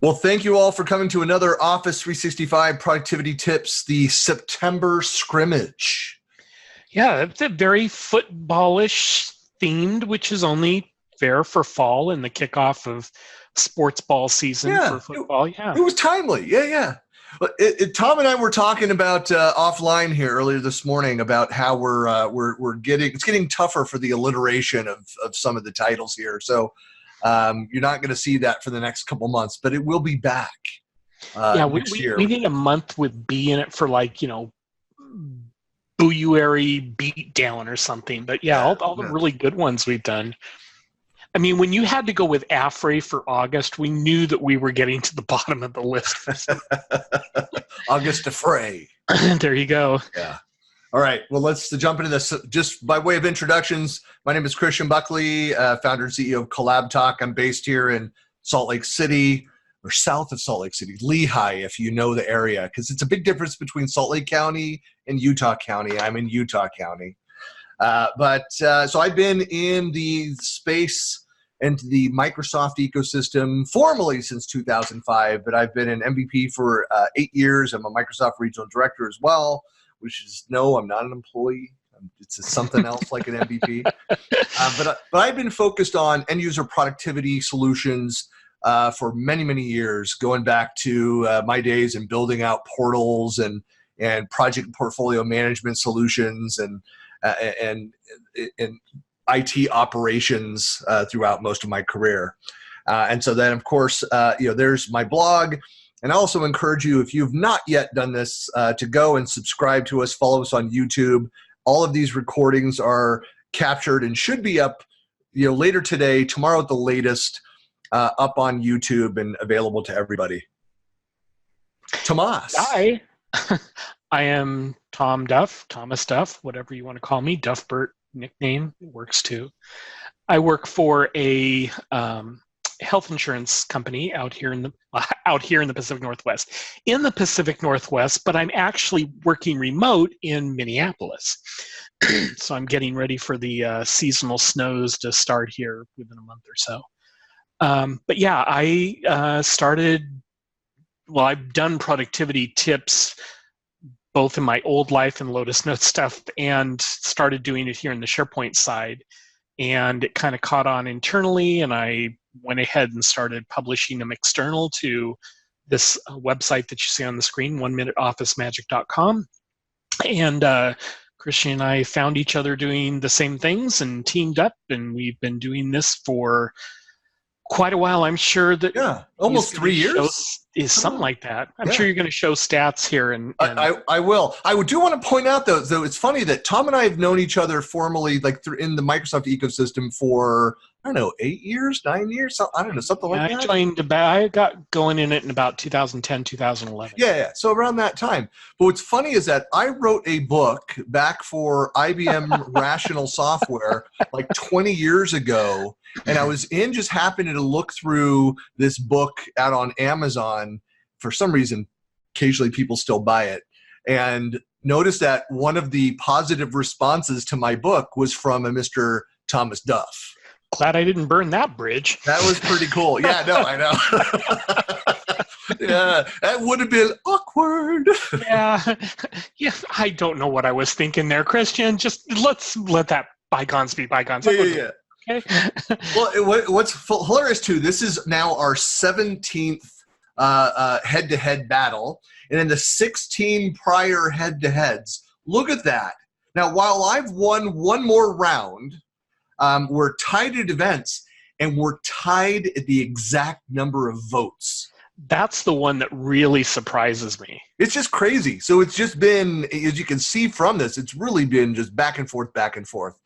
Well, thank you all for coming to another Office 365 Productivity Tips, the September Scrimmage. Yeah, it's a very footballish themed, which is only fair for fall and the kickoff of sports ball season Yeah, for football. Yeah. it was timely. Yeah. Well, Tom and I were talking about offline here earlier this morning about how we're getting tougher for the alliteration of some of the titles here. So you're not going to see that for the next couple months, but it will be back Yeah, next we year. need a month with B in it for Booyuary beatdown or something. But yeah, all the really good ones we've done. I mean, when you had to go with Affray for August, we knew that we were getting to the bottom of the list. August Affray. There you go. Yeah. All right. Well, let's jump into this. Just by way of introductions, my name is Christian Buckley, founder and CEO of CollabTalk. I'm based here in Salt Lake City, or south of Salt Lake City, Lehi, if you know the area, because it's a big difference between Salt Lake County and Utah County. I'm in Utah County. So I've been in the space and the Microsoft ecosystem formally since 2005, but I've been an MVP for 8 years. I'm a Microsoft regional director as well, which is, no, I'm not an employee. It's something else like an MVP. But I've been focused on end user productivity solutions for many, many years, going back to my days in building out portals and project portfolio management solutions and IT operations throughout most of my career. And so then, of course, there's my blog. And I also encourage you, if you've not yet done this, to go and subscribe to us, follow us on YouTube. All of these recordings are captured and should be up later today, tomorrow at the latest, up on YouTube and available to everybody. Tomas. Hi. I am Tom Duff, Thomas Duff, whatever you want to call me. Duffbert nickname works too. I work for a health insurance company out here in the Pacific Northwest. In the Pacific Northwest, but I'm actually working remote in Minneapolis. So I'm getting ready for the seasonal snows to start here within a month or so. But yeah, I've done productivity tips both in my old life and Lotus Notes stuff, and started doing it here in the SharePoint side. And it kind of caught on internally, and I went ahead and started publishing them external to this website that you see on the screen, 1minuteofficemagic.com. And Christian and I found each other doing the same things and teamed up, and we've been doing this for quite a while. I'm sure that almost 3 years is something like that. I'm sure you're going to show stats here. And I will. I do want to point out though, it's funny that Tom and I have known each other formally, like in the Microsoft ecosystem for, I don't know, 8 years, 9 years. I don't know, something like that. I got going in it in about 2010, 2011. Yeah. So around that time. But what's funny is that I wrote a book back for IBM Rational Software like 20 years ago. And I was just happening to look through this book out on Amazon. For some reason, occasionally people still buy it. And noticed that one of the positive responses to my book was from a Mr. Thomas Duff. Glad I didn't burn that bridge. That was pretty cool. Yeah, no, I know. Yeah, that would have been awkward. Yeah, I don't know what I was thinking there, Christian. Just let's let that bygones be bygones. Yeah. Okay. Well, what's hilarious too, this is now our 17th head-to-head battle, and in the 16 prior head-to-heads, look at that. Now, while I've won one more round, we're tied at events, and we're tied at the exact number of votes. That's the one that really surprises me. It's just crazy. So it's just been, as you can see from this, it's really been just back and forth, back and forth.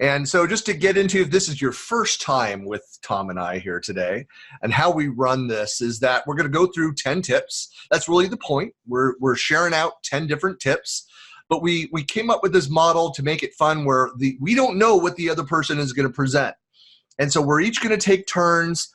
And so just to get into, if this is your first time with Tom and I here today, and how we run this is that we're going to go through 10 tips. That's really the point. We're sharing out 10 different tips. But we came up with this model to make it fun where we don't know what the other person is going to present. And so we're each going to take turns.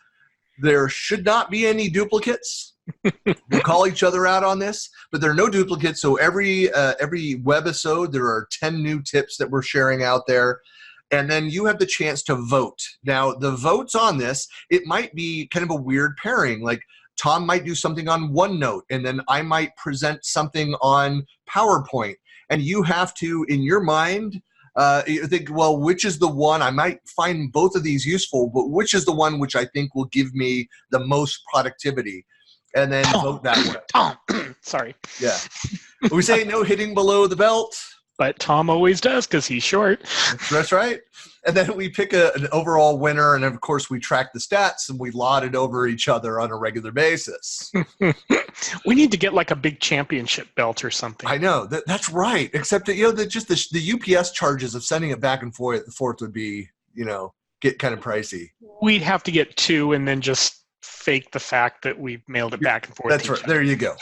There should not be any duplicates. We'll call each other out on this, but there are no duplicates. So every webisode, there are 10 new tips that we're sharing out there. And then you have the chance to vote. Now, the votes on this, it might be kind of a weird pairing. Like Tom might do something on OneNote, and then I might present something on PowerPoint. And you have to, in your mind, you think, well, which is the one? I might find both of these useful, but which is the one which I think will give me the most productivity? And then vote that way. Tom, sorry. Yeah. We say no hitting below the belt. But Tom always does because he's short. That's right. And then we pick an overall winner, and of course we track the stats and we laud it over each other on a regular basis. We need to get like a big championship belt or something. I know that's right. Except that the UPS charges of sending it back and forth would be get kind of pricey. We'd have to get 2 and then just fake the fact that we mailed it back and forth. That's right. There you go.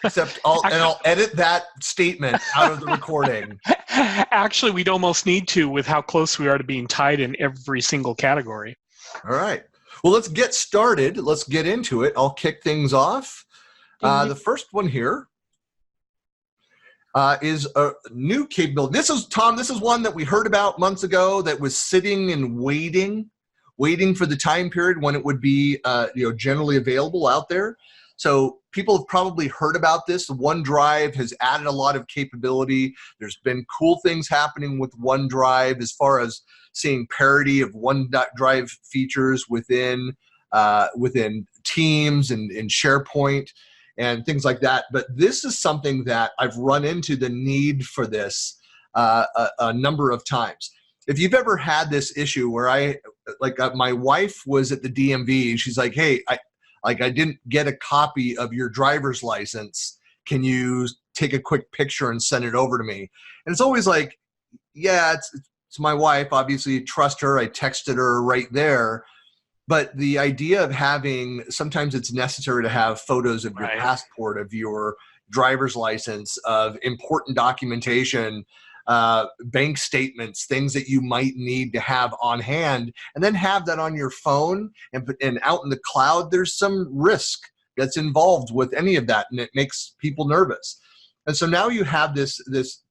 Except I'll edit that statement out of the recording. Actually, we'd almost need to with how close we are to being tied in every single category. All right. Well, let's get started. Let's get into it. I'll kick things off. The first one here is a new capability. This is one that we heard about months ago that was sitting and waiting for the time period when it would be generally available out there. So people have probably heard about this. OneDrive has added a lot of capability. There's been cool things happening with OneDrive as far as seeing parity of OneDrive features within Teams and in SharePoint and things like that. But this is something that I've run into the need for this a number of times. If you've ever had this issue where my wife was at the DMV and she's like, hey, I didn't get a copy of your driver's license. Can you take a quick picture and send it over to me? And it's always like, yeah, it's my wife. Obviously, trust her. I texted her right there. But the idea of sometimes it's necessary to have photos of your passport, of your driver's license, of important documentation, bank statements, things that you might need to have on hand, and then have that on your phone and out in the cloud. There's some risk that's involved with any of that, and it makes people nervous. And so now you have this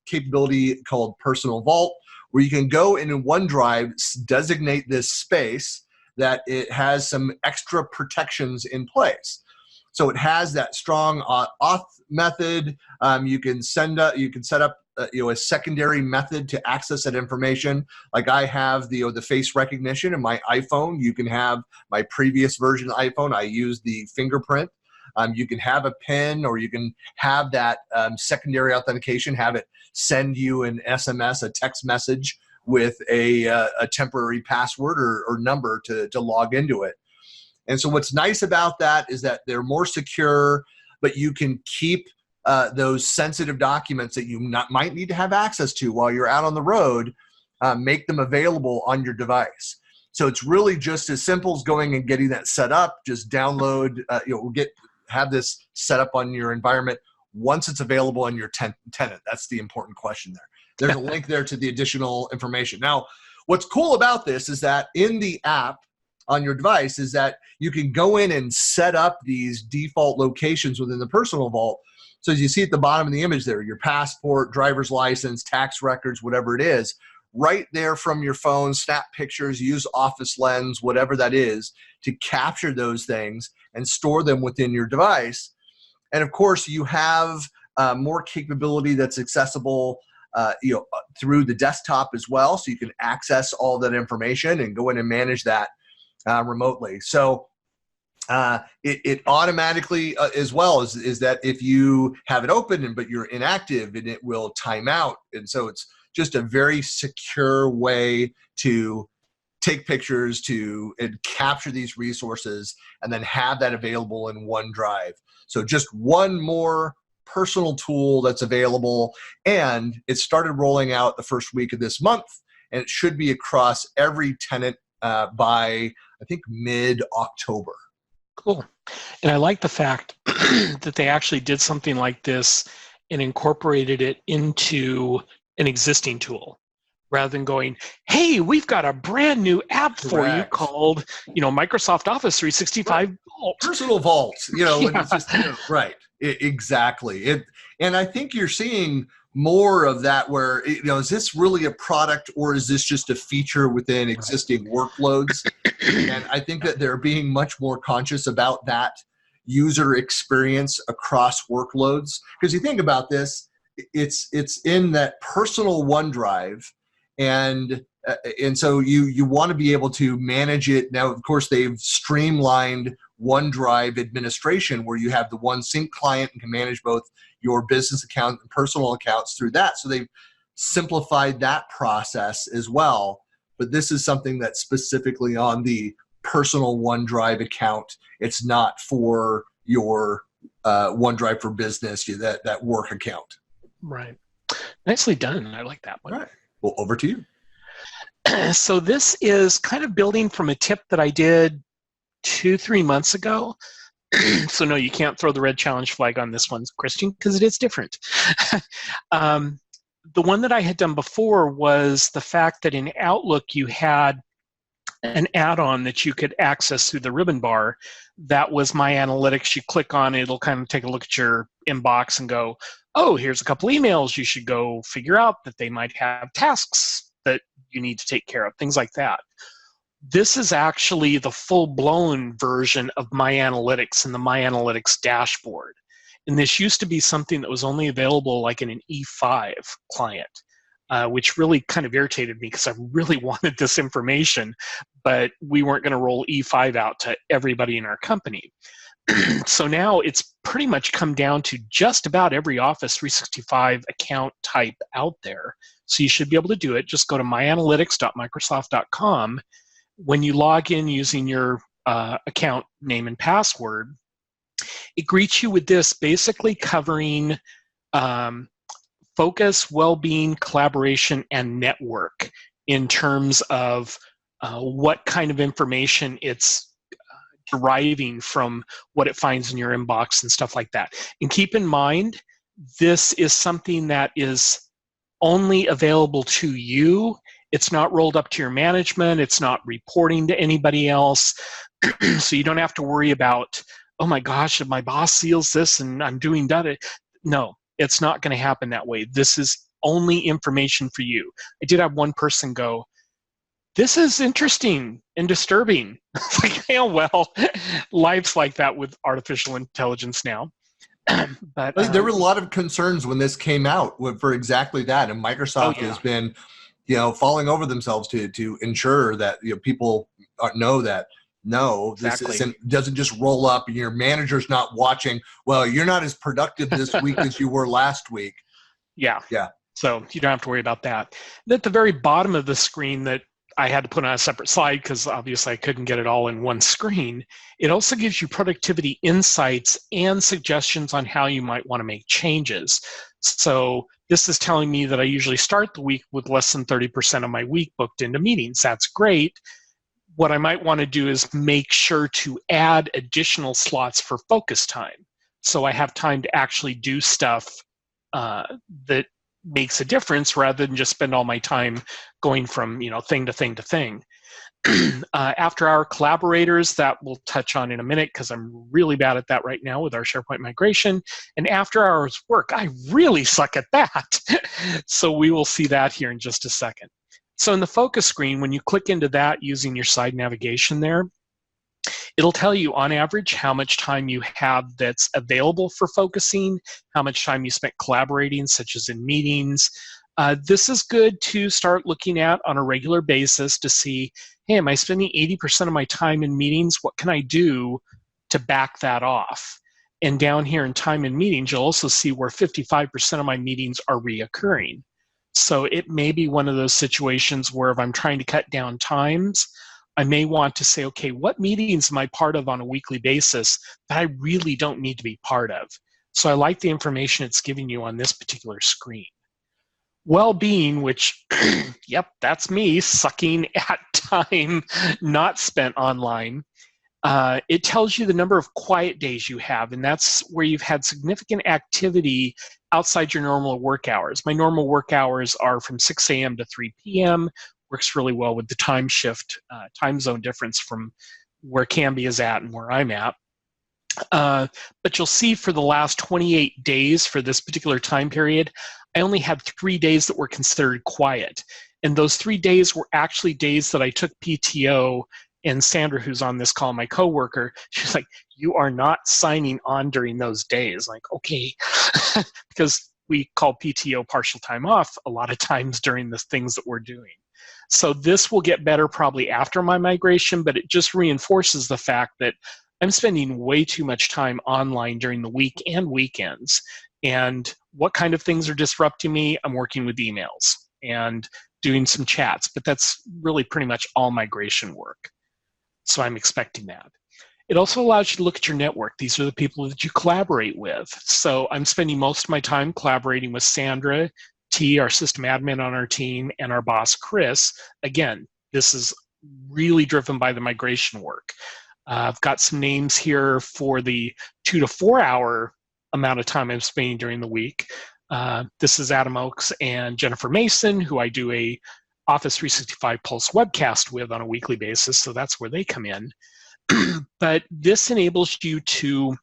capability called Personal Vault, where you can go in OneDrive, designate this space that it has some extra protections in place. So it has that strong auth method. You can set up a secondary method to access that information. Like I have the face recognition in my iPhone. You can have my previous version of iPhone. I use the fingerprint. You can have a PIN, or you can have that secondary authentication, have it send you an SMS, a text message with a temporary password or number to log into it. And so what's nice about that is that they're more secure, but you can keep those sensitive documents that you might need to have access to while you're out on the road, make them available on your device. So it's really just as simple as going and getting that set up. Just download, have this set up on your environment once it's available on your tenant. That's the important question there. There's a link there to the additional information. Now, what's cool about this is that in the app on your device is that you can go in and set up these default locations within the Personal Vault. So as you see at the bottom of the image there, your passport, driver's license, tax records, whatever it is, right there from your phone, snap pictures, use Office Lens, whatever that is, to capture those things and store them within your device. And of course, you have more capability that's accessible through the desktop as well. So you can access all that information and go in and manage that remotely. So it automatically as well is that if you have it open but you're inactive, and it will time out. And so it's just a very secure way to take pictures and capture these resources and then have that available in OneDrive. So just one more personal tool that's available, and it started rolling out the first week of this month, and it should be across every tenant by I think mid-October. Cool. And I like the fact that they actually did something like this and incorporated it into an existing tool rather than going, hey, we've got a brand new app for you called, Microsoft Office 365 Vault. Personal Vault, and it's just, right. Exactly. And I think you're seeing more of that where, is this really a product or is this just a feature within existing workloads? And I think that they're being much more conscious about that user experience across workloads. Because you think about this, it's in that personal OneDrive, and so you want to be able to manage it. Now, of course, they've streamlined OneDrive administration where you have the one sync client and can manage both your business account and personal accounts through that. So they've simplified that process as well. But this is something that's specifically on the personal OneDrive account. It's not for your OneDrive for business, that work account. Right. Nicely done. I like that one. All right. Well, over to you. So this is kind of building from a tip that I did 2-3 months ago. So no, you can't throw the red challenge flag on this one, Christian, because it is different. The one that I had done before was the fact that in Outlook you had an add-on that you could access through the ribbon bar. That was My Analytics. You click on it, it'll kind of take a look at your inbox and go, oh, here's a couple emails you should go figure out that they might have tasks that you need to take care of, things like that. This is actually the full-blown version of My Analytics and the My Analytics dashboard. And this used to be something that was only available like in an E5 client, which really kind of irritated me because I really wanted this information, but we weren't going to roll E5 out to everybody in our company. So now it's pretty much come down to just about every Office 365 account type out there. So you should be able to do it. Just go to myanalytics.microsoft.com. When you log in using your account name and password, it greets you with this basically covering focus, well-being, collaboration, and network in terms of what kind of information it's deriving from what it finds in your inbox and stuff like that. And keep in mind, this is something that is only available to you. It's not rolled up to your management. It's not reporting to anybody else. So you don't have to worry about, oh my gosh, if my boss seals this and I'm doing that. No, it's not going to happen that way. This is only information for you. I did have one person go, this is interesting and disturbing. It's like, yeah, well, life's like that with artificial intelligence now. But there were a lot of concerns when this came out for exactly that, and Microsoft has been, falling over themselves to ensure that people know that this doesn't just roll up and your manager's not watching. Well, you're not as productive this week as you were last week. Yeah. So you don't have to worry about that. And at the very bottom of the screen that I had to put on a separate slide because obviously I couldn't get it all in one screen. It also gives you productivity insights and suggestions on how you might want to make changes. So this is telling me that I usually start the week with less than 30% of my week booked into meetings. That's great. What I might want to do is make sure to add additional slots for focus time. So I have time to actually do stuff that makes a difference rather than just spend all my time going from thing to thing to thing. After our collaborators, that we'll touch on in a minute because I'm really bad at that right now with our SharePoint migration. And after hours work, I really suck at that. So we will see that here in just a second. So in the focus screen, when you click into that using your side navigation there, it'll tell you on average how much time you have that's available for focusing, how much time you spent collaborating, such as in meetings. This is good to start looking at on a regular basis to see, hey, am I spending 80% of my time in meetings? What can I do to back that off? And down here in time in meetings, you'll also see where 55% of my meetings are reoccurring. So it may be one of those situations where if I'm trying to cut down times, I may want to say, okay, what meetings am I part of on a weekly basis that I really don't need to be part of? So I like the information it's giving you on this particular screen. Well-being, which, yep, that's me sucking at time not spent online. It tells you the number of quiet days you have, and that's where you've had significant activity outside your normal work hours. My normal work hours are from 6 a.m. to 3 p.m., works really well with the time shift, time zone difference from where Canby is at and where I'm at. But you'll see for the last 28 days for this particular time period, I only had 3 days that were considered quiet. And those 3 days were actually days that I took PTO And Sandra, who's on this call, my coworker, she's like, "You are not signing on during those days." Like, okay, because we call PTO partial time off a lot of times during the things that we're doing. So this will get better probably after my migration, but it just reinforces the fact that I'm spending way too much time online during the week and weekends. And what kind of things are disrupting me? I'm working with emails and doing some chats, but that's really pretty much all migration work. So I'm expecting that. It also allows you to look at your network. These are the people that you collaborate with. So I'm spending most of my time collaborating with Sandra T, our system admin on our team, and our boss, Chris. Again, this is really driven by the migration work. I've got some names here for the 2 to 4 hour amount of time I'm spending during the week. This is Adam Oakes and Jennifer Mason, who I do a Office 365 Pulse webcast with on a weekly basis, so that's where they come in. But this enables you to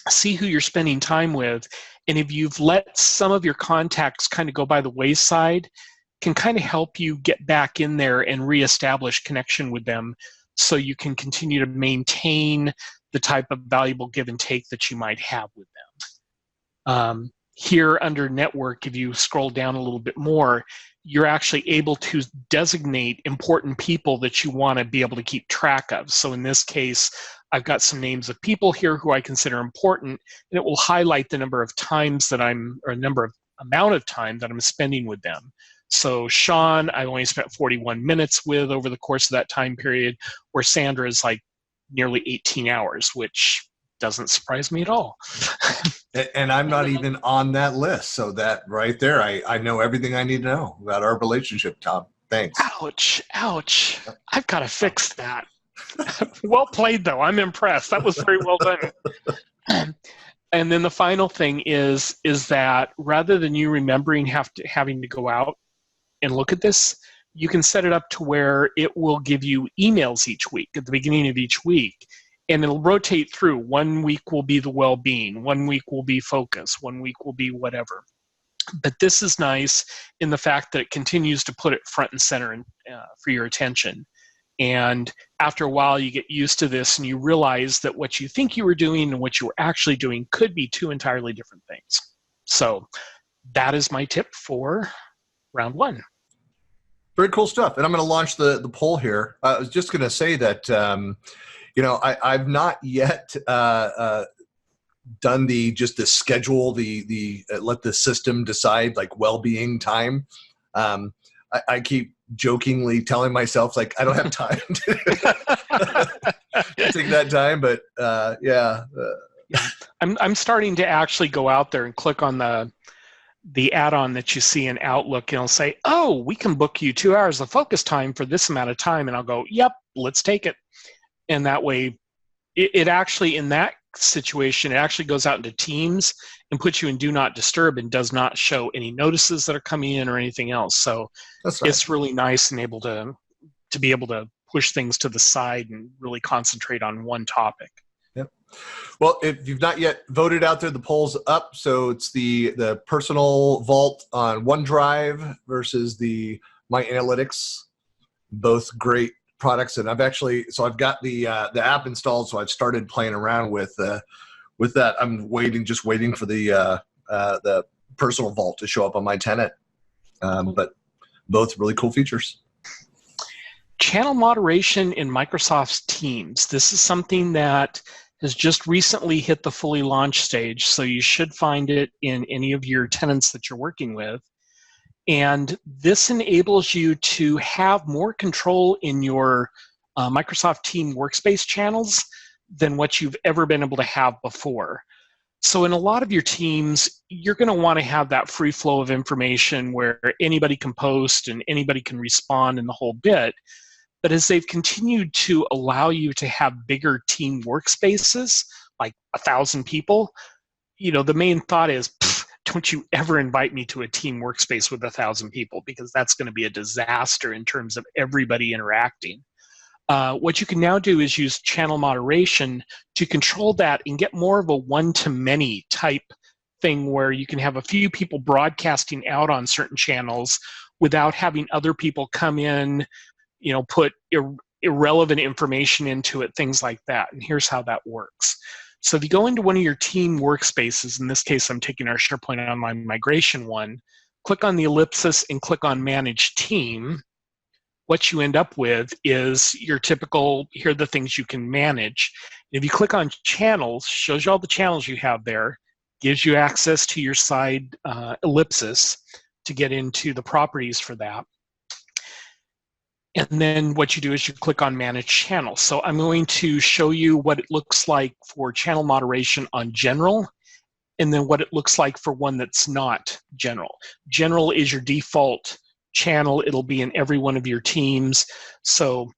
see who you're spending time with, and if you've let some of your contacts kind of go by the wayside, can kind of help you get back in there and reestablish connection with them so you can continue to maintain the type of valuable give and take that you might have with them. Here under network, if you scroll down a little bit more, you're actually able to designate important people that you want to be able to keep track of. So in this case, I've got some names of people here who I consider important, and it will highlight the number of times that amount of time that I'm spending with them. So Sean, I only spent 41 minutes with over the course of that time period, where Sandra is like nearly 18 hours, which doesn't surprise me at all. And I'm not even on that list. So that right there, I know everything I need to know about our relationship, Tom. Thanks. Ouch. I've got to fix that. Well played, though. I'm impressed. That was very well done. And then the final thing is that rather than you remembering having to go out and look at this, you can set it up to where it will give you emails each week at the beginning of each week. And it'll rotate through. 1 week will be the well-being. 1 week will be focus. 1 week will be whatever. But this is nice in the fact that it continues to put it front and center for your attention. And after a while, you get used to this and you realize that what you think you were doing and what you were actually doing could be two entirely different things. So that is my tip for round one. Very cool stuff. And I'm going to launch the poll here. I was just going to say that I've not yet done the schedule, the let the system decide like well-being time. I keep jokingly telling myself like I don't have time to take that time, but yeah. I'm starting to actually go out there and click on the add-on that you see in Outlook, and it'll say, "Oh, we can book you 2 hours of focus time for this amount of time," and I'll go, "Yep, let's take it." And that way, it actually, in that situation, it actually goes out into Teams and puts you in Do Not Disturb and does not show any notices that are coming in or anything else. So it's really nice and able to be able to push things to the side and really concentrate on one topic. Yep. Well, if you've not yet voted out there, the poll's up. So it's the personal vault on OneDrive versus the My Analytics. Both great products, and I've got the app installed, so I've started playing around with that. I'm just waiting for the personal vault to show up on my tenant. But both really cool features. Channel moderation in Microsoft's Teams. This is something that has just recently hit the fully launched stage, so you should find it in any of your tenants that you're working with. And this enables you to have more control in your Microsoft Team workspace channels than what you've ever been able to have before. So in a lot of your teams, you're going to want to have that free flow of information where anybody can post and anybody can respond in the whole bit. But as they've continued to allow you to have bigger team workspaces, like 1,000 people, the main thought is, don't you ever invite me to a team workspace with 1,000 people, because that's going to be a disaster in terms of everybody interacting. What you can now do is use channel moderation to control that and get more of a one-to-many type thing where you can have a few people broadcasting out on certain channels without having other people come in, put irrelevant information into it, things like that. And here's how that works. So if you go into one of your team workspaces, in this case, I'm taking our SharePoint Online Migration one, click on the ellipsis and click on Manage Team. What you end up with is your typical, here are the things you can manage. If you click on Channels, shows you all the channels you have there, gives you access to your side ellipsis to get into the properties for that. And then what you do is you click on Manage Channels. So I'm going to show you what it looks like for channel moderation on General, and then what it looks like for one that's not General. General is your default channel. It'll be in every one of your teams. So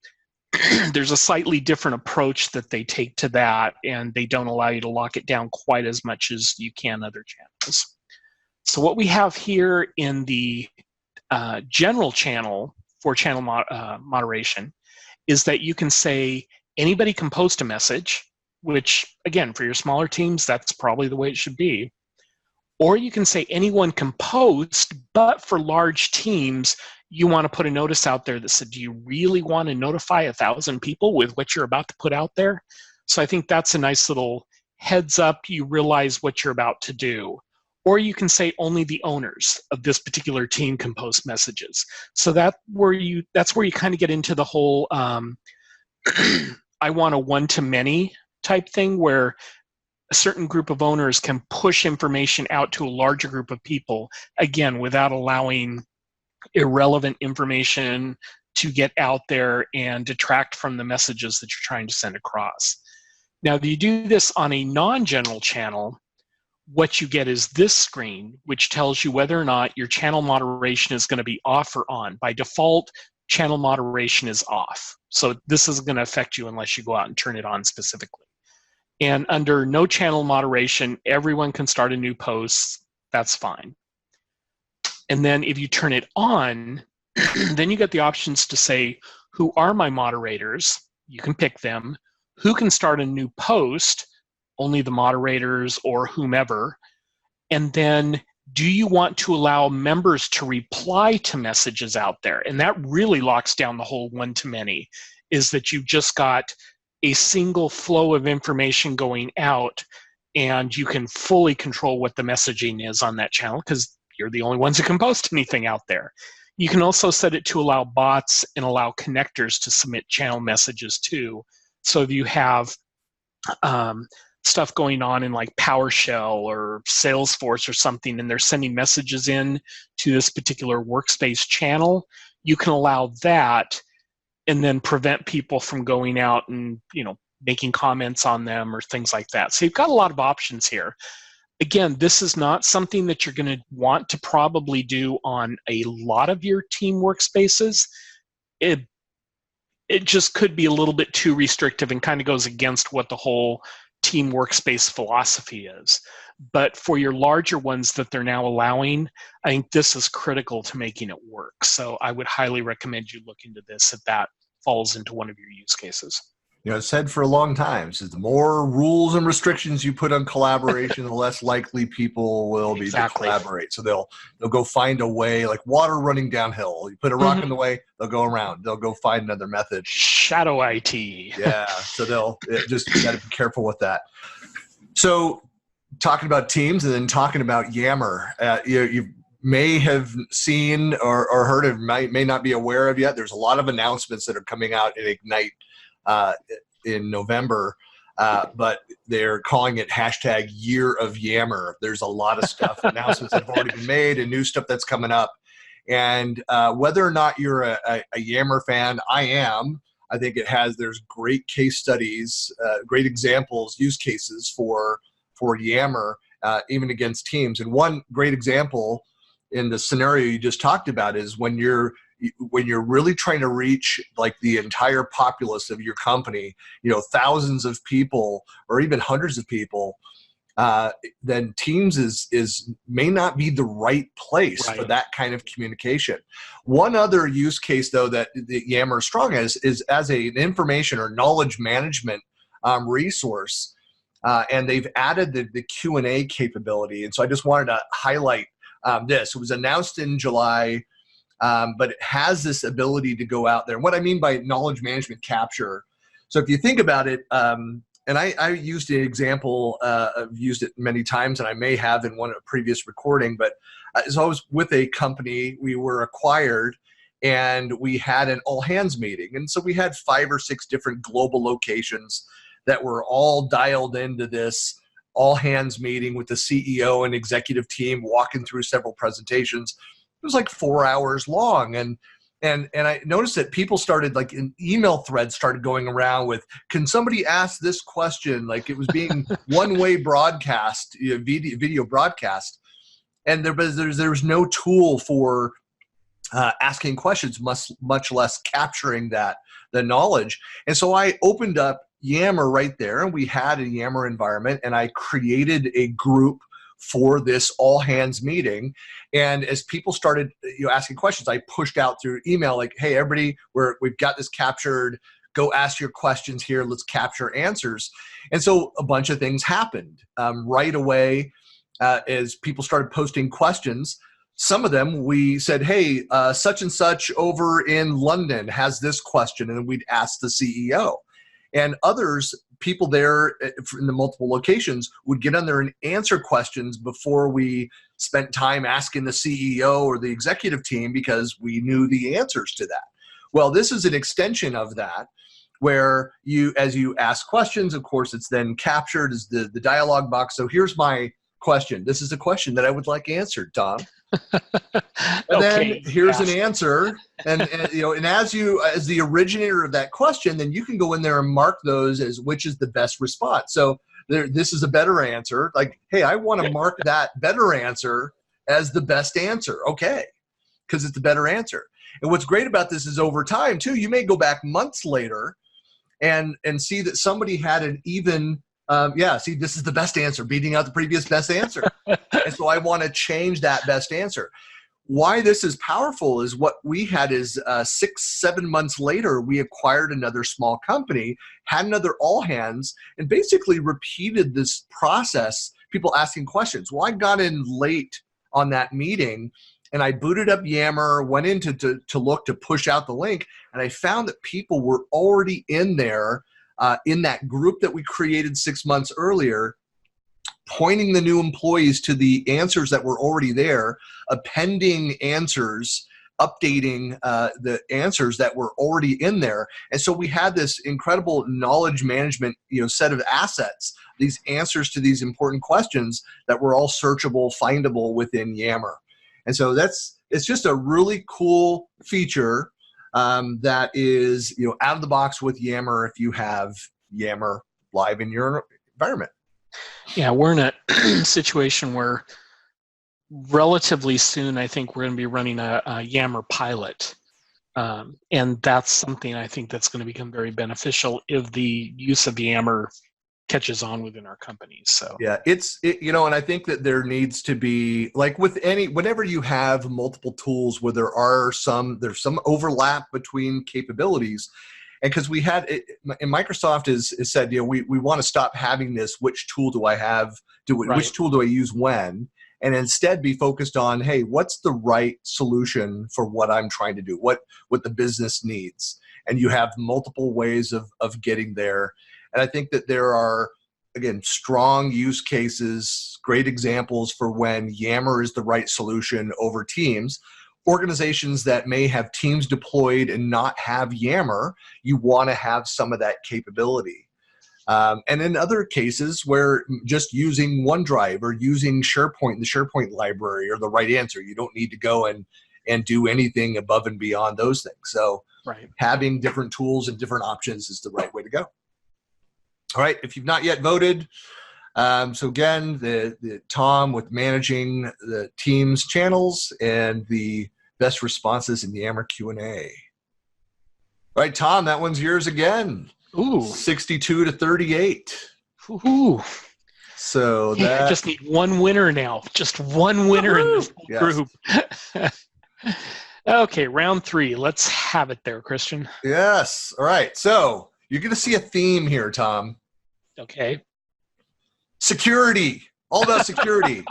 there's a slightly different approach that they take to that, and they don't allow you to lock it down quite as much as you can other channels. So what we have here in the General channel for channel moderation is that you can say anybody can post a message, which again, for your smaller teams, that's probably the way it should be. Or you can say anyone can post, but for large teams, you want to put a notice out there that said, do you really want to notify 1,000 people with what you're about to put out there? So I think that's a nice little heads up. You realize what you're about to do. Or you can say only the owners of this particular team can post messages. So that's where you kind of get into the whole I want a one-to-many type thing, where a certain group of owners can push information out to a larger group of people, again, without allowing irrelevant information to get out there and detract from the messages that you're trying to send across. Now, if you do this on a non-general channel, what you get is this screen, which tells you whether or not your channel moderation is going to be off or on. By default, channel moderation is off. So this isn't going to affect you unless you go out and turn it on specifically. And under no channel moderation, everyone can start a new post. That's fine. And then if you turn it on, then you get the options to say, who are my moderators? You can pick them. Who can start a new post? Only the moderators or whomever. And then, do you want to allow members to reply to messages out there? And that really locks down the whole one-to-many, is that you've just got a single flow of information going out, and you can fully control what the messaging is on that channel because you're the only ones who can post anything out there. You can also set it to allow bots and allow connectors to submit channel messages too. So if you have stuff going on in like PowerShell or Salesforce or something, and they're sending messages in to this particular workspace channel, you can allow that and then prevent people from going out and, making comments on them or things like that. So you've got a lot of options here. Again, this is not something that you're going to want to probably do on a lot of your team workspaces. It just could be a little bit too restrictive and kind of goes against what the whole team workspace philosophy is. But for your larger ones that they're now allowing, I think this is critical to making it work. So I would highly recommend you look into this if that falls into one of your use cases. It's said for a long time, so the more rules and restrictions you put on collaboration, the less likely people will be to collaborate. So they'll go find a way, like water running downhill. You put a rock in the way, they'll go around. They'll go find another method. Shadow IT. Yeah, so they'll just got to be careful with that. So talking about teams and then talking about Yammer, you may have seen or heard of, may not be aware of yet. There's a lot of announcements that are coming out in Ignite in November, but they're calling it hashtag Year of Yammer. There's a lot of stuff, announcements that have already been made and new stuff that's coming up. And whether or not you're a Yammer fan, I am. I think there's great case studies, great examples, use cases for Yammer, even against teams. And one great example in the scenario you just talked about is when you're really trying to reach like the entire populace of your company, thousands of people or even hundreds of people, then Teams may not be the right place for that kind of communication. One other use case, though, that Yammer is strong as is as an information or knowledge management resource, and they've added the Q&A capability. And so I just wanted to highlight this. It was announced in July. but it has this ability to go out there. And what I mean by knowledge management capture, so if you think about it, and I used an example, I've used it many times, and I may have in one previous recording, but as I was with a company, we were acquired, and we had an all-hands meeting. And so we had 5 or 6 different global locations that were all dialed into this all-hands meeting with the CEO and executive team walking through several presentations. It was like 4 hours long. And I noticed that people started, like, an email thread started going around with, can somebody ask this question? Like, it was being one-way broadcast, video broadcast. And there was no tool for asking questions, much less capturing the knowledge. And so I opened up Yammer right there, and we had a Yammer environment, and I created a group for this all hands meeting. And as people started asking questions, I pushed out through email like, hey, everybody, we've got this captured. Go ask your questions here. Let's capture answers. And so a bunch of things happened right away as people started posting questions. Some of them we said, hey, such and such over in London has this question, and we'd ask the CEO. And others, people there in the multiple locations, would get on there and answer questions before we spent time asking the CEO or the executive team, because we knew the answers to that. Well, this is an extension of that, where as you ask questions, of course, it's then captured as the dialogue box. So here's my question. This is a question that I would like answered, Tom. And then here's an answer, and as the originator of that question, then you can go in there and mark those as which is the best response. So this is a better answer. Like, hey, I want to mark that better answer as the best answer. Okay, because it's the better answer. And what's great about this is over time too, you may go back months later and see that somebody had an even this is the best answer, beating out the previous best answer. And so I want to change that best answer. Why this is powerful is what we had is 6-7 months later, we acquired another small company, had another all hands, and basically repeated this process, people asking questions. Well, I got in late on that meeting, and I booted up Yammer, went in to look to push out the link, and I found that people were already in there in that group that we created 6 months earlier, pointing the new employees to the answers that were already there, appending answers, updating the answers that were already in there. And so we had this incredible knowledge management set of assets, these answers to these important questions that were all searchable, findable within Yammer. And so it's just a really cool feature that is out of the box with Yammer if you have Yammer live in your environment. Yeah, we're in a situation where relatively soon I think we're going to be running a Yammer pilot. And that's something I think that's going to become very beneficial if the use of Yammer catches on within our companies. So yeah, and I think that there needs to be, like with whenever you have multiple tools where there's some overlap between capabilities, and because we had it, and Microsoft has said, we want to stop having this, which tool do I have, which tool do I use when, and instead be focused on, hey, what's the right solution for what I'm trying to do, what the business needs, and you have multiple ways of getting there. And I think that there are, again, strong use cases, great examples for when Yammer is the right solution over Teams. Organizations that may have Teams deployed and not have Yammer, you want to have some of that capability. And in other cases where just using OneDrive or using SharePoint, the SharePoint library, are the right answer. You don't need to go and do anything above and beyond those things. So having different tools and different options is the right way to go. All right, if you've not yet voted, so again, the Tom with managing the Teams channels and the best responses in the Yammer Q&A. All right, Tom, that one's yours again. Ooh. 62-38. Ooh. So I just need one winner now. Just one winner in this group. Okay, round 3. Let's have it there, Christian. Yes. All right. So you're going to see a theme here, Tom. Okay. Security. All about security.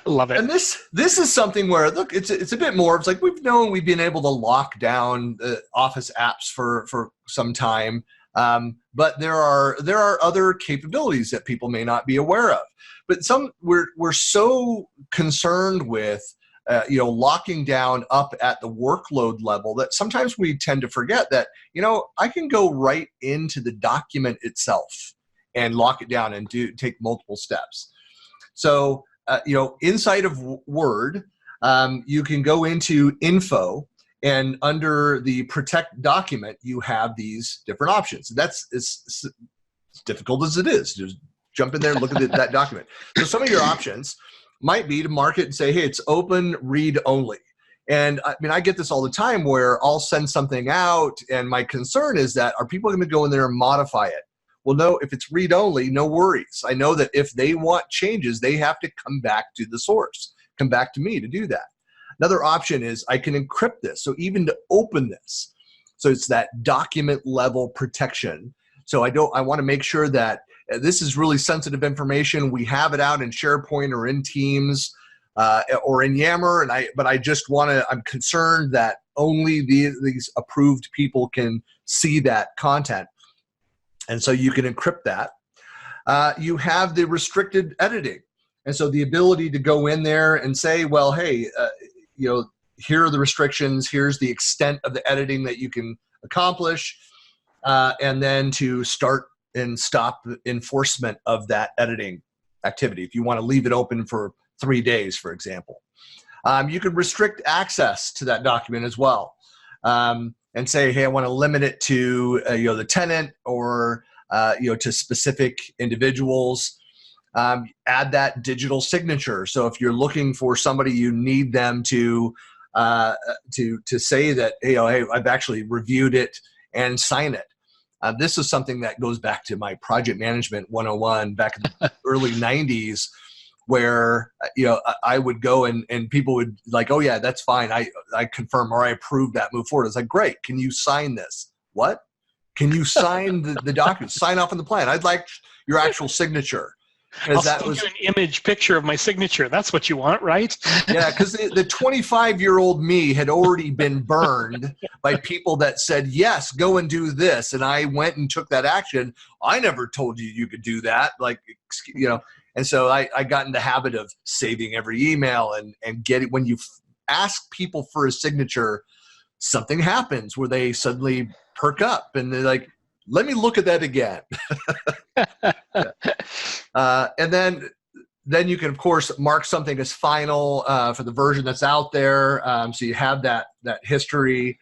Love it. And this is something where, look, it's a bit more. It's like we've been able to lock down Office apps for some time, but there are other capabilities that people may not be aware of. But we're so concerned with locking down up at the workload level that sometimes we tend to forget that I can go right into the document itself and lock it down and take multiple steps. So inside of Word, you can go into Info, and under the Protect document, you have these different options. That's as difficult as it is. Just jump in there and look at that document. So some of your options might be to mark it and say, hey, it's open, read only. And I mean, I get this all the time where I'll send something out, and my concern is that are people going to go in there and modify it? Well, no, if it's read only, no worries. I know that if they want changes, they have to come back to the source, come back to me to do that. Another option is I can encrypt this. So even to open this, so it's that document level protection. So I want to make sure that this is really sensitive information. We have it out in SharePoint or in Teams or in Yammer, but I'm concerned that only these approved people can see that content. And so you can encrypt that. You have the restricted editing. And so the ability to go in there and say, well, hey, here are the restrictions. Here's the extent of the editing that you can accomplish. And then to start and stop enforcement of that editing activity. If you want to leave it open for 3 days, for example. You can restrict access to that document as well. And say, hey, I want to limit it to the tenant or to specific individuals. Add that digital signature. So if you're looking for somebody, you need them to say that hey, I've actually reviewed it and sign it. This is something that goes back to my project management 101 back in the early 90s. Where I would go and people would like, oh yeah, that's fine. I confirm or I approve that, move forward. It's like, great. Can you sign this? What? Can you sign the document? Sign off on the plan. I'd like your actual signature. I'll send you an image picture of my signature. That's what you want, right? Yeah, because the 25-year-old me had already been burned by people that said, yes, go and do this. And I went and took that action. I never told you could do that. And so I got in the habit of saving every email and getting, when you ask people for a signature, something happens where they suddenly perk up and they're like, let me look at that again. And then you can, of course, mark something as final for the version that's out there. So you have that history.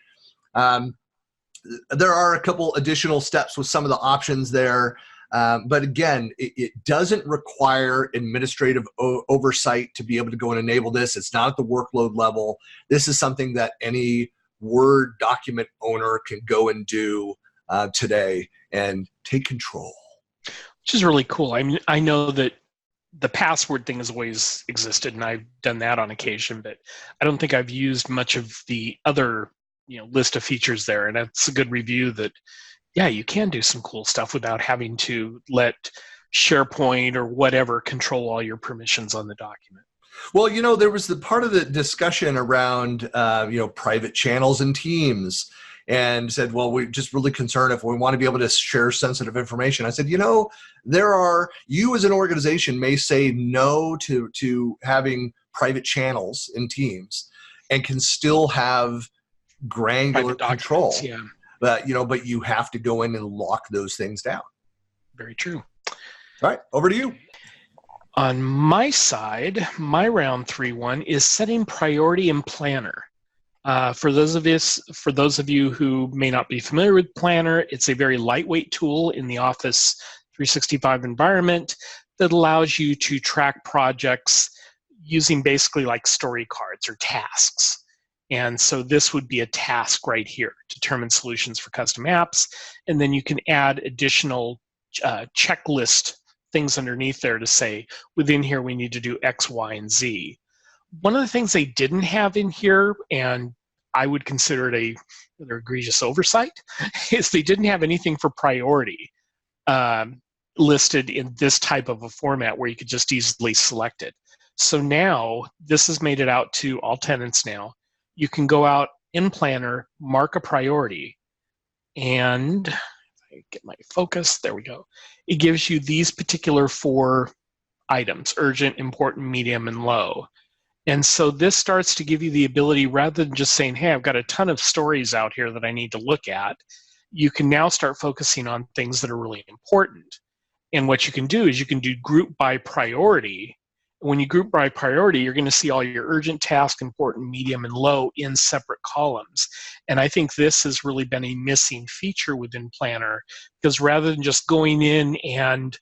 There are a couple additional steps with some of the options there. But again, it doesn't require administrative oversight to be able to go and enable this. It's not at the workload level. This is something that any Word document owner can go and do today and take control. Which is really cool. I mean, I know that the password thing has always existed, and I've done that on occasion, but I don't think I've used much of the other list of features there. And that's a good review that yeah, you can do some cool stuff without having to let SharePoint or whatever control all your permissions on the document. Well, there was the part of the discussion around, private channels and teams, and said, well, we're just really concerned if we want to be able to share sensitive information. I said, you as an organization may say no to having private channels in teams and can still have granular control. Yeah. But you have to go in and lock those things down. Very true. All right, over to you. On my side, my round 3-1 is setting priority in Planner. For those of you who may not be familiar with Planner, it's a very lightweight tool in the Office 365 environment that allows you to track projects using basically like story cards or tasks. And so this would be a task right here, determine solutions for custom apps. And then you can add additional checklist things underneath there to say, within here, we need to do X, Y, and Z. One of the things they didn't have in here, and I would consider it a rather egregious oversight, is they didn't have anything for priority listed in this type of a format where you could just easily select it. So now this has made it out to all tenants now. You can go out in Planner, mark a priority, and I get my focus, there we go. It gives you these particular 4 items: urgent, important, medium, and low. And so this starts to give you the ability, rather than just saying, hey, I've got a ton of stories out here that I need to look at, you can now start focusing on things that are really important. And what you can do is you can do group by priority. When you group by priority, you're going to see all your urgent, task, important, medium, and low in separate columns. And I think this has really been a missing feature within Planner, because rather than just going in and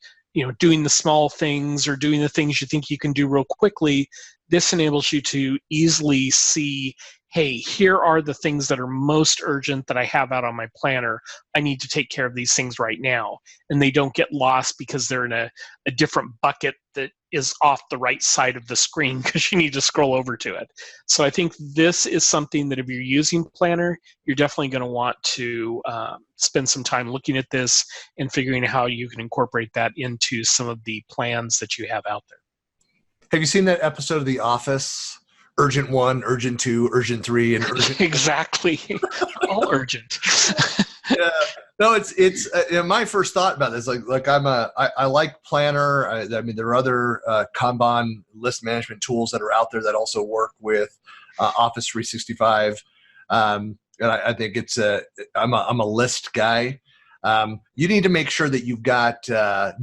doing the small things or doing the things you think you can do real quickly, this enables you to easily see, hey, here are the things that are most urgent that I have out on my planner. I need to take care of these things right now. And they don't get lost because they're in a different bucket that is off the right side of the screen because you need to scroll over to it. So I think this is something that if you're using Planner, you're definitely going to want to spend some time looking at this and figuring out how you can incorporate that into some of the plans that you have out there. Have you seen that episode of The Office? Urgent 1, Urgent 2, Urgent 3, and Urgent... Exactly. All urgent. Yeah. No, it's my first thought about this. Like I like Planner. I mean, there are other Kanban list management tools that are out there that also work with Office 365. And I think I'm a list guy. You need to make sure that you've got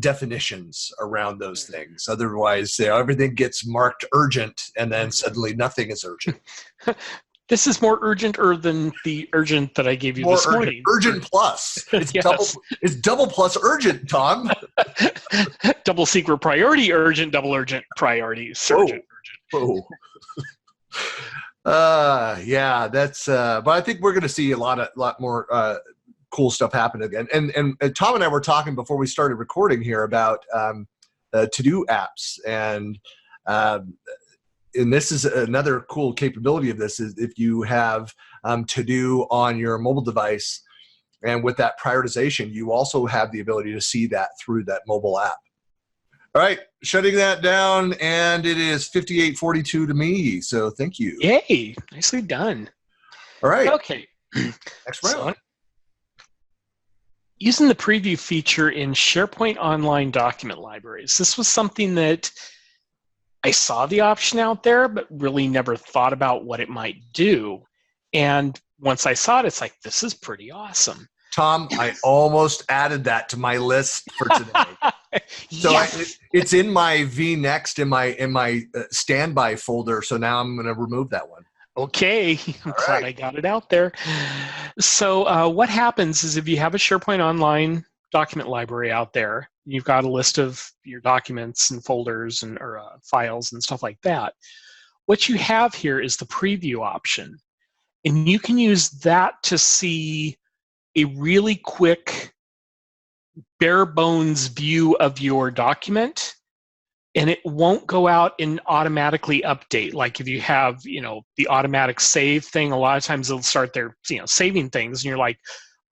definitions around those things. Otherwise, everything gets marked urgent, and then suddenly nothing is urgent. This is more urgent than the urgent that I gave you this morning. Urgent plus. It's Yes. It's double plus urgent, Tom. Double secret priority, urgent, double urgent priority, urgent. Whoa. Yeah, that's. But I think we're going to see a lot more cool stuff happen again. And Tom and I were talking before we started recording here about to-do apps, and this is another cool capability of this is if you have to-do on your mobile device, and with that prioritization, you also have the ability to see that through that mobile app. All right, shutting that down, and it is 58:42 to me, so thank you. Yay, nicely done. All right. Okay. Next round. So, using the preview feature in SharePoint Online document libraries, this was something that I saw the option out there, but really never thought about what it might do. And once I saw it, it's like, this is pretty awesome. Tom, I almost added that to my list for today. So Yes. it's in my VNext in my standby folder. So now I'm going to remove that one. Okay, I'm glad I got it out there. So what happens is if you have a SharePoint Online document library out there, you've got a list of your documents and folders or files and stuff like that. What you have here is the preview option. And you can use that to see a really quick, bare bones view of your document. And it won't go out and automatically update. Like if you have, the automatic save thing, a lot of times it'll start there, saving things, and you're like,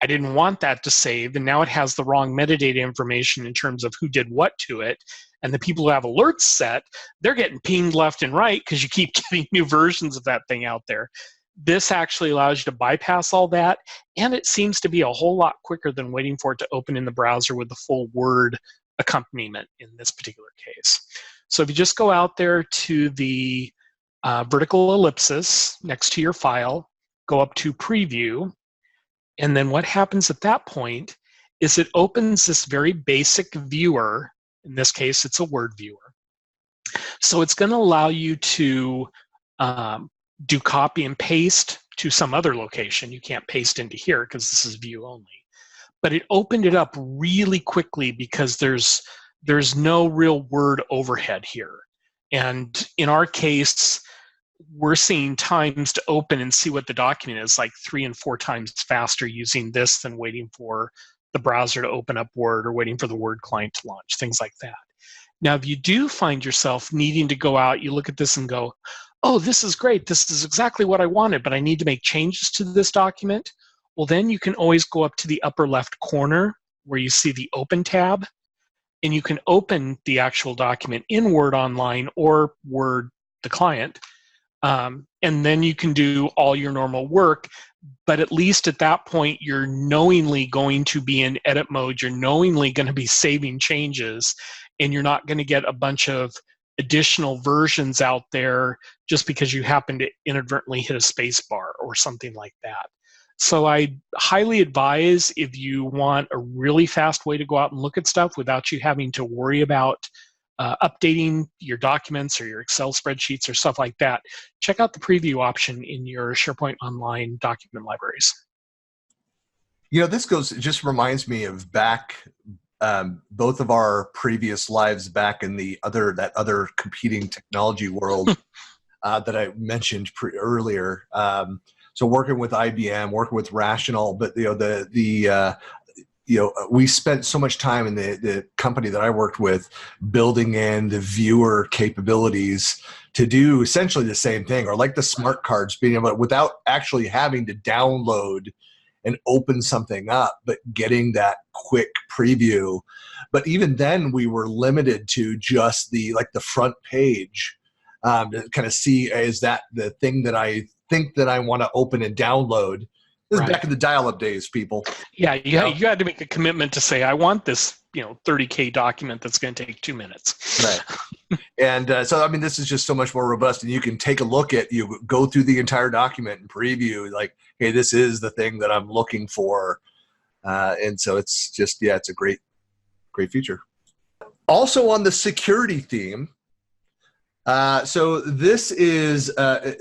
I didn't want that to save, and now it has the wrong metadata information in terms of who did what to it. And the people who have alerts set, they're getting pinged left and right because you keep getting new versions of that thing out there. This actually allows you to bypass all that, and it seems to be a whole lot quicker than waiting for it to open in the browser with the full Word accompaniment in this particular case. So if you just go out there to the vertical ellipsis next to your file, go up to Preview, and then what happens at that point is it opens this very basic viewer. In this case, it's a Word viewer. So it's going to allow you to do copy and paste to some other location. You can't paste into here because this is view only. But it opened it up really quickly because there's no real word overhead here. And in our case, we're seeing times to open and see what the document is like 3 and 4 times faster using this than waiting for the browser to open up Word or waiting for the Word client to launch, things like that. Now, if you do find yourself needing to go out, you look at this and go, oh, this is great. This is exactly what I wanted, but I need to make changes to this document. Well, then you can always go up to the upper left corner where you see the Open tab, and you can open the actual document in Word Online or Word the client, and then you can do all your normal work. But at least at that point, you're knowingly going to be in edit mode. You're knowingly going to be saving changes, and you're not going to get a bunch of additional versions out there just because you happen to inadvertently hit a space bar or something like that. So I highly advise, if you want a really fast way to go out and look at stuff without you having to worry about updating your documents or your Excel spreadsheets or stuff like that, check out the preview option in your SharePoint Online document libraries. This just reminds me of back, both of our previous lives back in that other competing technology world that I mentioned earlier. So working with IBM, working with Rational, but we spent so much time in the company that I worked with building in the viewer capabilities to do essentially the same thing, or like the smart cards, being able to, without actually having to download and open something up, but getting that quick preview. But even then we were limited to just the front page to kind of see, is that the thing that I think that I want to open and download. This is back in the dial-up days, people. Yeah, you had to make a commitment to say, I want this 30K document that's going to take 2 minutes. Right. And so, this is just so much more robust, and you can take a look at, you go through the entire document and preview, like, hey, this is the thing that I'm looking for. And so it's just, it's a great feature. Also on the security theme, so this is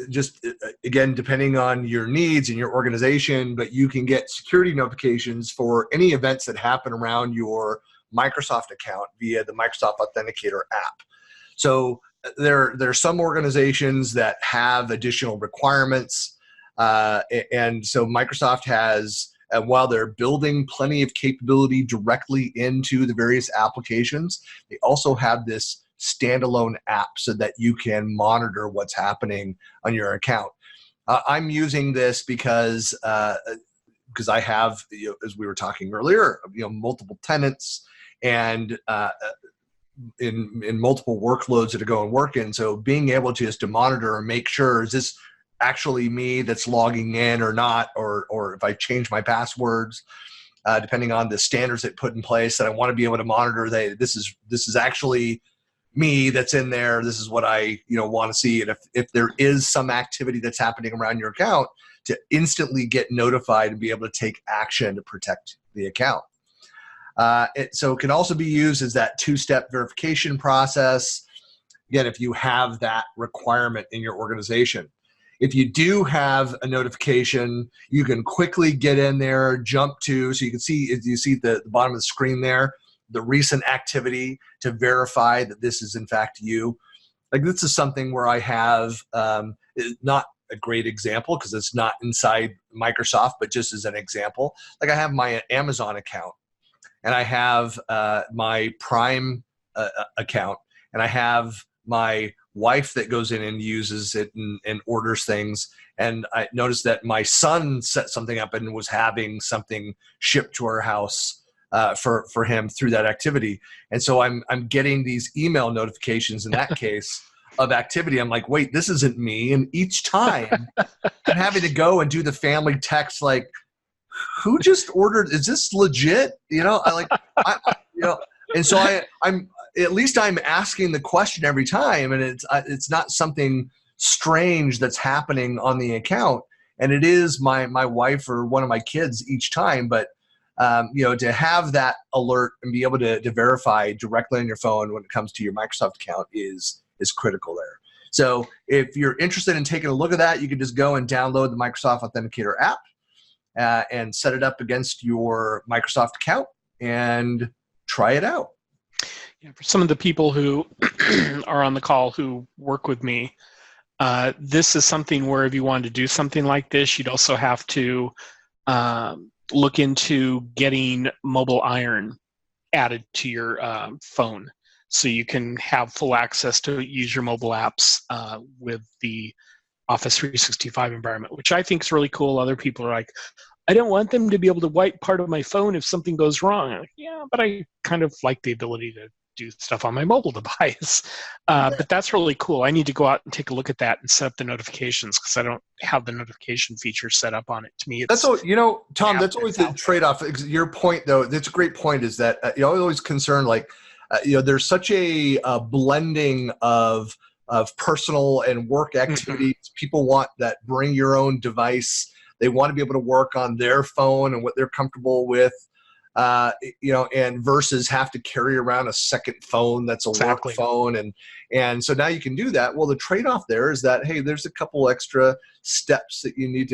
just, again, depending on your needs and your organization, but you can get security notifications for any events that happen around your Microsoft account via the Microsoft Authenticator app. So there are some organizations that have additional requirements, and so Microsoft has, while they're building plenty of capability directly into the various applications, they also have this standalone app so that you can monitor what's happening on your account. I'm using this because I have, as we were talking earlier, multiple tenants and in multiple workloads that are going working. So being able to monitor and make sure, is this actually me that's logging in or not, or if I change my passwords, depending on the standards they put in place, that I want to be able to monitor that this is actually me that's in there. This is what I want to see. And if there is some activity that's happening around your account, to instantly get notified and be able to take action to protect the account. So it can also be used as that two-step verification process. Again, if you have that requirement in your organization. If you do have a notification, you can quickly get in there, jump to, so you can see, as you see at the bottom of the screen there, the recent activity to verify that this is in fact you. Like, this is something where I have, not a great example because it's not inside Microsoft, but just as an example, like I have my Amazon account and I have my Prime account, and I have my wife that goes in and uses it and orders things. And I noticed that my son set something up and was having something shipped to our house for him through that activity. And so I'm getting these email notifications in that case of activity. I'm like, wait, this isn't me. And each time I'm having to go and do the family text, like, who just ordered? Is this legit? And so I'm at least I'm asking the question every time, and it's not something strange that's happening on the account. And it is my wife or one of my kids each time, but to have that alert and be able to verify directly on your phone when it comes to your Microsoft account is critical there. So if you're interested in taking a look at that, you can just go and download the Microsoft Authenticator app and set it up against your Microsoft account and try it out. Yeah, for some of the people who are on the call who work with me, this is something where if you wanted to do something like this, you'd also have to look into getting Mobile Iron added to your phone, so you can have full access to use your mobile apps with the Office 365 environment, which I think is really cool. Other people are like, I don't want them to be able to wipe part of my phone if something goes wrong. I'm like, yeah, but I kind of like the ability to do stuff on my mobile device. But that's really cool. I need to go out and take a look at that and set up the notifications because I don't have the notification feature set up on it. To me, that's all, Tom, that's always the trade-off. Your point, though, that's a great point, is that you're always concerned, like, there's such a blending of personal and work activities. Mm-hmm. People want that bring your own device. They want to be able to work on their phone and what they're comfortable with. And versus have to carry around a second phone that's a work phone. And so now you can do that. Well, the trade-off there is that, hey, there's a couple extra hoops that you need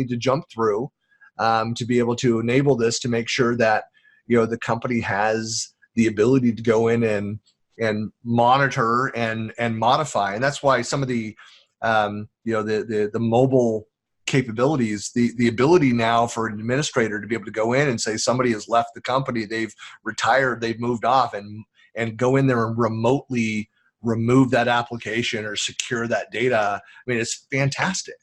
to jump through to be able to enable this, to make sure that, the company has the ability to go in and monitor and modify. And that's why some of the mobile capabilities, the ability now for an administrator to be able to go in and say somebody has left the company, they've retired, they've moved off, and go in there and remotely remove that application or secure that data. I mean, it's fantastic.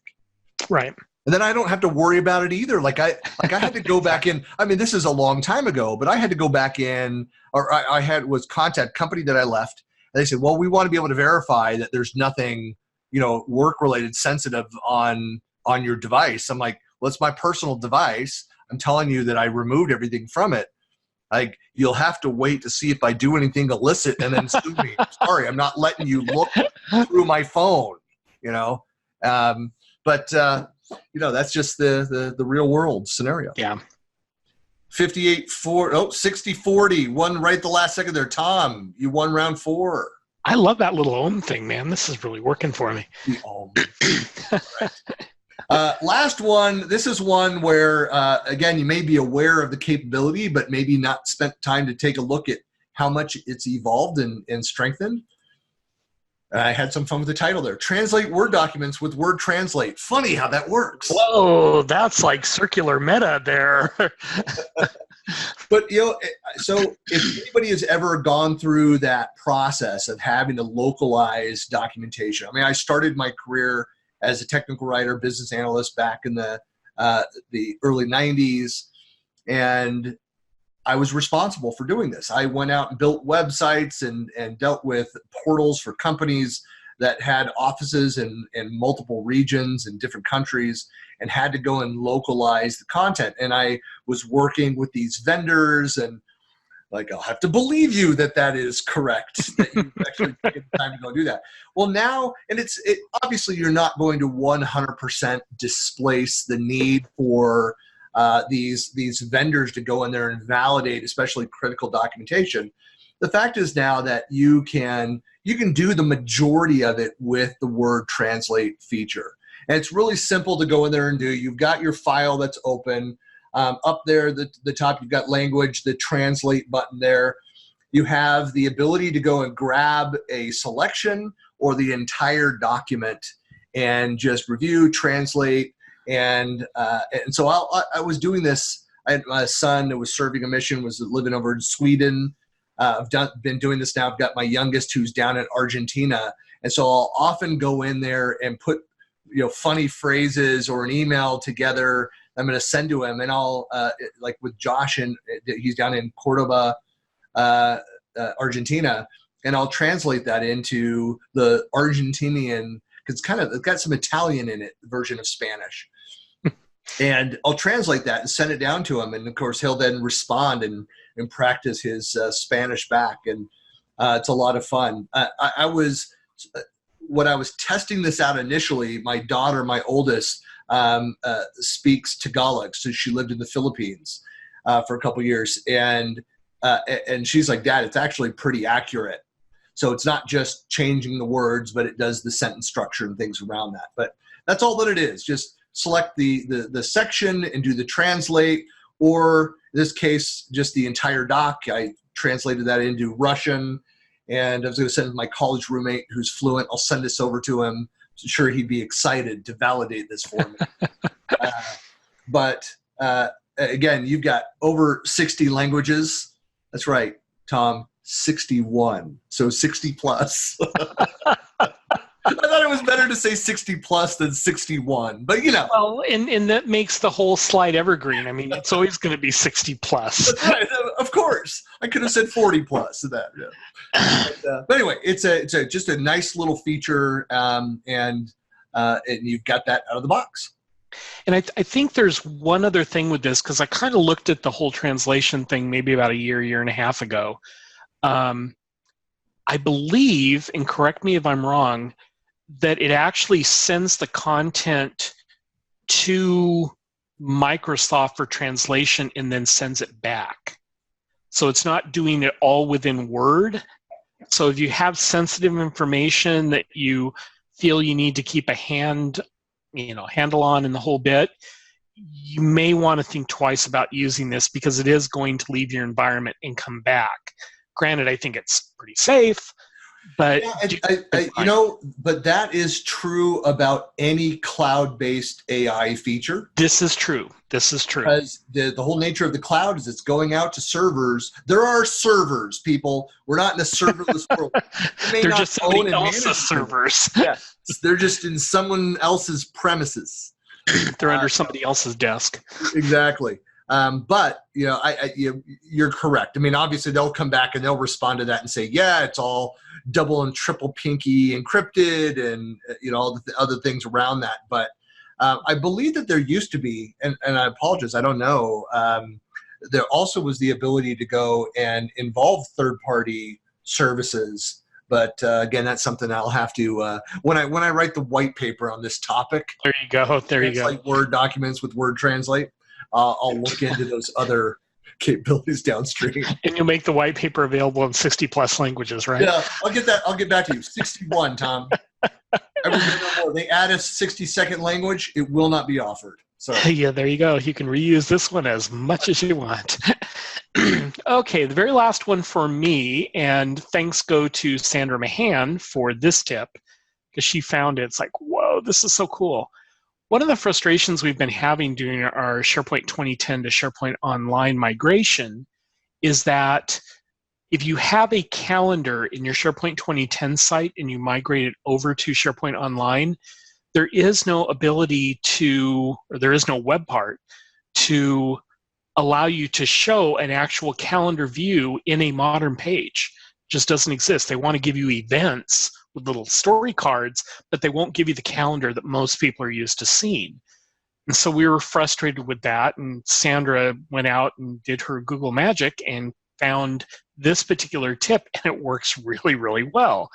Right. And then I don't have to worry about it either. Like I had to go back in. I mean, this is a long time ago, but I had to go back in, or I was contact company that I left, and they said, well, we want to be able to verify that there's nothing, work related sensitive on your device. I'm like, well, it's my personal device. I'm telling you that I removed everything from it. Like, you'll have to wait to see if I do anything illicit and then sue me. Sorry, I'm not letting you look through my phone, But that's just the real world scenario. Yeah. 60-40. One right the last second there. Tom, you won round 4. I love that little ohm thing, man. This is really working for me. The ohm. Right. Last one. This is one where, again, you may be aware of the capability, but maybe not spent time to take a look at how much it's evolved and strengthened. I had some fun with the title there. Translate Word documents with Word Translate. Funny how that works. Whoa, that's like circular meta there. But, so if anybody has ever gone through that process of having to localize documentation, I mean, I started my career as a technical writer, business analyst back in the early 90s, and I was responsible for doing this. I went out and built websites and dealt with portals for companies that had offices in multiple regions in different countries and had to go and localize the content. And I was working with these vendors, and like, I'll have to believe you that is correct, that you actually taken the time to go do that. Well, now, and obviously you're not going to 100% displace the need for these vendors to go in there and validate, especially critical documentation. The fact is now that you can do the majority of it with the Word Translate feature. And it's really simple to go in there and do. You've got your file that's open. Up there, the top, you've got language, the translate button there. You have the ability to go and grab a selection or the entire document and just review, translate. And so I was doing this. I had my son that was serving a mission, was living over in Sweden. I've been doing this now. I've got my youngest who's down in Argentina. And so I'll often go in there and put funny phrases or an email together I'm going to send to him, and I'll like with Josh, and he's down in Cordoba, Argentina, and I'll translate that into the Argentinian, because it's got some Italian in it, version of Spanish, and I'll translate that and send it down to him, and of course he'll then respond and practice his Spanish back, and it's a lot of fun. When I was testing this out initially, my daughter, my oldest, speaks Tagalog, so she lived in the Philippines for a couple years, and she's like, Dad, it's actually pretty accurate. So it's not just changing the words, but it does the sentence structure and things around that. But that's all that it is. Just select the section and do the translate, or in this case, just the entire doc. I translated that into Russian, and I was going to send it to my college roommate who's fluent. I'll send this over to him. I'm sure he'd be excited to validate this for me. But again, you've got over 60 languages. That's right, Tom, 61. So 60 plus. I thought it it was better to say 60 plus than 61, but Well, and that makes the whole slide evergreen. I mean, it's always going to be 60 plus. That's right. Of course, I could have said 40 plus to that. Yeah. But anyway, it's just a nice little feature, and you've got that out of the box. And I think there's one other thing with this, because I kind of looked at the whole translation thing maybe about a year and a half ago. I believe, and correct me if I'm wrong, that it actually sends the content to Microsoft for translation and then sends it back. So it's not doing it all within Word. So if you have sensitive information that you feel you need to keep a handle on in the whole bit, you may want to think twice about using this, because it is going to leave your environment and come back. Granted, I think it's pretty safe, but but that is true about any cloud-based AI feature. This is true. Because the whole nature of the cloud is it's going out to servers. There are servers, people. We're not in a serverless world. They're just somebody else's servers. Yes, they're just in someone else's premises. They're under somebody else's desk. Exactly. But you're correct. I mean, obviously they'll come back and they'll respond to that and say, yeah, it's all double and triple pinky encrypted, and all the other things around that. But I believe that there used to be, and I apologize, I don't know. There also was the ability to go and involve third-party services. But again, that's something I'll have to when I write the white paper on this topic. There you go. Like Word documents with Word Translate. I'll look into those other capabilities downstream. And you'll make the white paper available in 60 plus languages, right? Yeah, I'll get that. I'll get back to you. 61, Tom. They add a 60-second language, it will not be offered. So yeah, there you go. You can reuse this one as much as you want. Okay, the very last one for me, and thanks go to Sandra Mahan for this tip, because she found it. It's like, whoa, this is so cool. One of the frustrations we've been having doing our SharePoint 2010 to SharePoint Online migration is that if you have a calendar in your SharePoint 2010 site and you migrate it over to SharePoint Online, there is no ability there is no web part to allow you to show an actual calendar view in a modern page. It just doesn't exist. They want to give you events with little story cards, but they won't give you the calendar that most people are used to seeing. And so we were frustrated with that, and Sandra went out and did her Google magic and found this particular tip, and it works really, really well.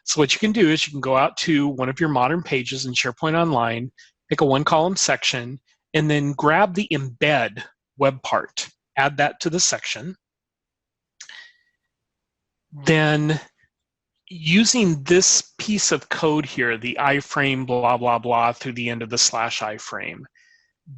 So what you can do is you can go out to one of your modern pages in SharePoint Online, pick a one-column section, and then grab the embed web part, add that to the section. Then using this piece of code here, the iframe blah, blah, blah, through the end of the /iframe,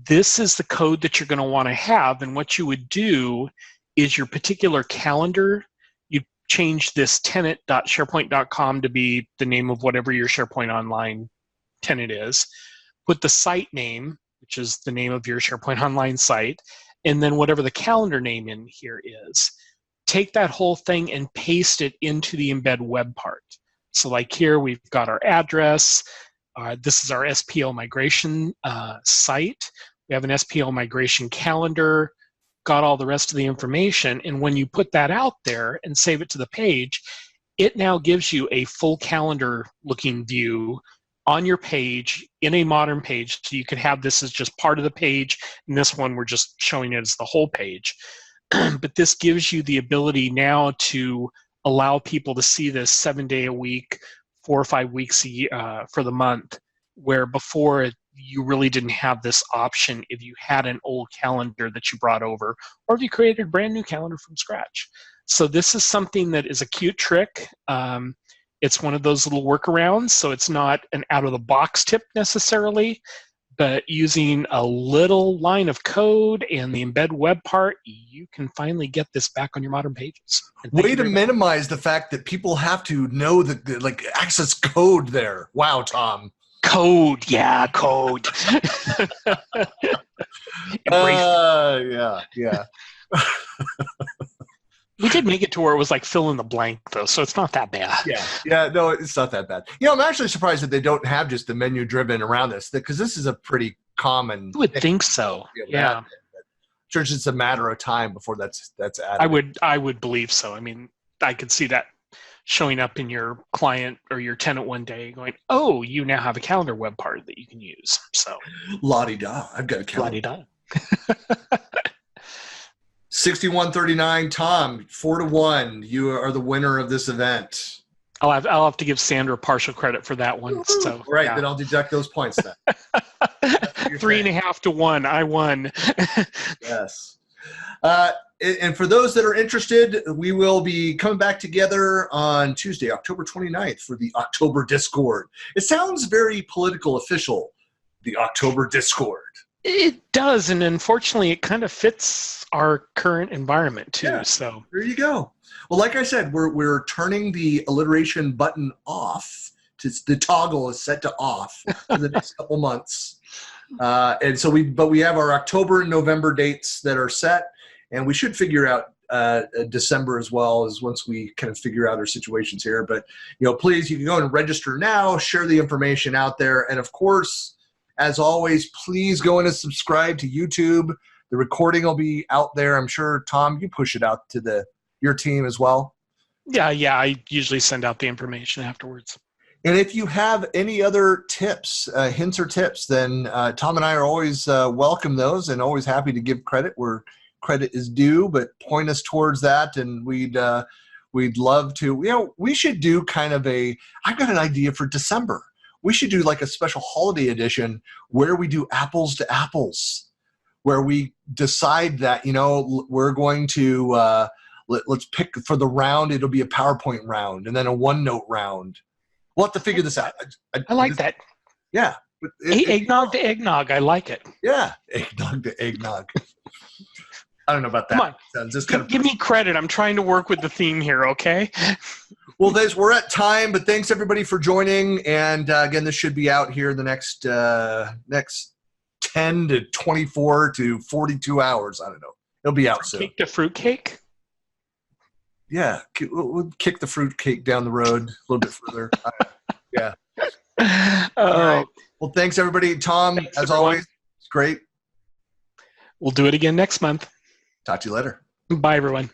this is the code that you're going to want to have. And what you would do is your particular calendar, you change this tenant.sharepoint.com to be the name of whatever your SharePoint Online tenant is, put the site name, which is the name of your SharePoint Online site, and then whatever the calendar name in here is. Take that whole thing and paste it into the embed web part. So like here, we've got our address. This is our SPL migration site. We have an SPL migration calendar, got all the rest of the information. And when you put that out there and save it to the page, it now gives you a full calendar looking view on your page in a modern page. So you could have this as just part of the page, and this one we're just showing it as the whole page. But this gives you the ability now to allow people to see this 7 day a week, 4 or 5 weeks a year, for the month, where before you really didn't have this option if you had an old calendar that you brought over, or if you created a brand new calendar from scratch. So this is something that is a cute trick. It's one of those little workarounds, so it's not an out-of-the-box tip necessarily, but using a little line of code and the embed web part, you can finally get this back on your modern pages. Way to minimize the fact that people have to know the like access code there. Wow, Tom. Code, yeah, code. Yeah. We did make it to where it was like fill in the blank, though, so it's not that bad. Yeah, no, it's not that bad. I'm actually surprised that they don't have just the menu driven around this, because this is a pretty common. I would think so. Yeah, sure, it's just a matter of time before that's added. I would believe so. I mean, I could see that showing up in your client or your tenant one day, going, "Oh, you now have a calendar web part that you can use." So, la-di-da, I've got a calendar. La-di-da. 6139, Tom, 4-1. You are the winner of this event. I'll have to give Sandra partial credit for that one. So right, then I'll deduct those points then. 3.5 to 1. I won. Yes. And for those that are interested, we will be coming back together on Tuesday, October 29th for the October Discord. It sounds very political official, the October Discord. It does, and unfortunately, it kind of fits our current environment too. Yeah, so there you go. Well, like I said, we're turning the alliteration button off. The toggle is set to off for the next couple months, and so we have our October and November dates that are set, and we should figure out December as well, as once we kind of figure out our situations here. But please, you can go and register now, share the information out there, and of course, as always, please go in and subscribe to YouTube. The recording will be out there. I'm sure, Tom, you push it out to your team as well. Yeah. I usually send out the information afterwards. And if you have any other tips, hints or tips, then Tom and I are always welcome those, and always happy to give credit where credit is due. But point us towards that, and we'd love to. We should do kind of I've got an idea for December. We should do like a special holiday edition where we do apples to apples, where we decide that, we're going to, let's pick for the round. It'll be a PowerPoint round and then a OneNote round. We'll have to figure this out. I like that. Yeah. Eggnog to eggnog. I like it. Yeah. Eggnog to eggnog. I don't know about that. Come on. Just kind of give me credit. I'm trying to work with the theme here, okay? Well, we're at time, but thanks everybody for joining. And again, this should be out here in the next 10 to 24 to 42 hours. I don't know. It'll be out soon. Cake to fruitcake? Yeah. We'll kick the fruitcake down the road a little bit further. Yeah. All right. Well, thanks everybody. Tom, as always, it's great. We'll do it again next month. Talk to you later. Bye, everyone.